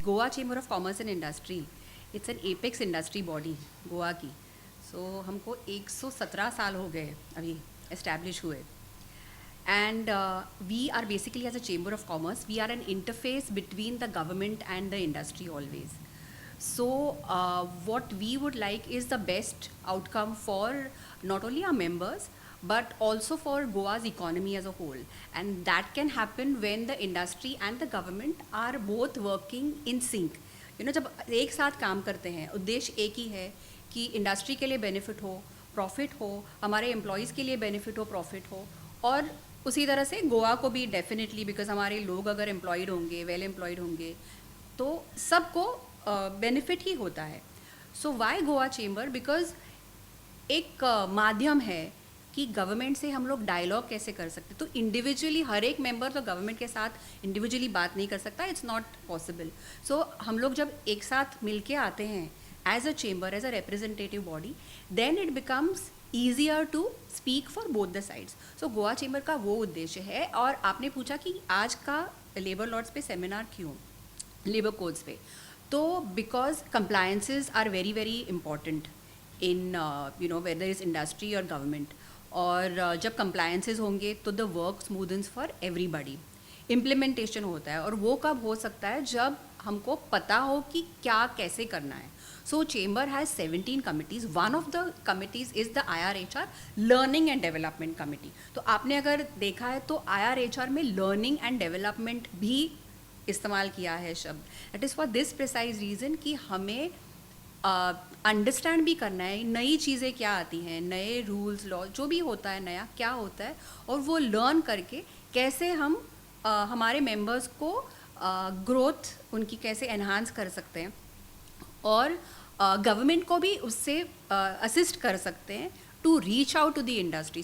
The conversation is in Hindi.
Goa chamber of commerce and industry, it's an apex industry body Goa की. सो हमको 117 साल हो गए अभी एस्टैब्लिश हुए. And we are basically, as a chamber of commerce, we are an interface between the government and the industry always. So what we would like is the best outcome for not only our members but also for Goa's economy as a whole, and that can happen when the industry and the government are both working in sync. जब एक साथ काम करते हैं, उद्देश्य एक ही है कि इंडस्ट्री के लिए बेनिफिट हो, प्रॉफिट हो, हमारे एम्प्लॉयज़ के लिए बेनिफिट हो, प्रॉफिट हो, और उसी तरह से गोवा को भी डेफिनेटली, बिकॉज हमारे लोग अगर एम्प्लॉयड होंगे, वेल एम्प्लॉयड होंगे, तो सबको बेनिफिट ही होता है. सो वाई गोवा चेंबर? बिकॉज एक माध्यम है कि गवर्नमेंट से हम लोग डायलॉग कैसे कर सकते. तो इंडिविजुअली हर एक मेंबर तो गवर्नमेंट के साथ इंडिविजुअली बात नहीं कर सकता, इट्स नॉट पॉसिबल. सो हम लोग जब एक साथ मिल के आते हैं as a chamber, as a representative body, then it becomes easier to speak for both the sides. So Goa chamber का वो उद्देश्य है. और आपने पूछा कि आज का लेबर लॉर्ड्स पे सेमिनार क्यों, लेबर कोड्स पे, तो because compliances are very very important in whether is industry और गवर्नमेंट. और जब कंप्लायंसेस होंगे तो the work smoothens for everybody. Implementation होता है, और वो कब हो सकता है? जब हमको पता हो कि क्या कैसे करना है. So chamber has 17 committees. One of the committees is the IRHR Learning and Development Committee. तो आपने अगर देखा है तो IRHR में learning and development भी इस्तेमाल किया है शब्द. That is for this precise reason कि हमें अंडरस्टैंड भी करना है नई चीज़ें क्या आती हैं, नए रूल्स लॉ जो भी होता है नया क्या होता है, और वो लर्न करके कैसे हम हमारे मेंबर्स को ग्रोथ उनकी कैसे एनहांस कर सकते हैं, और गवर्नमेंट को भी उससे असिस्ट कर सकते हैं to reach out to the industry.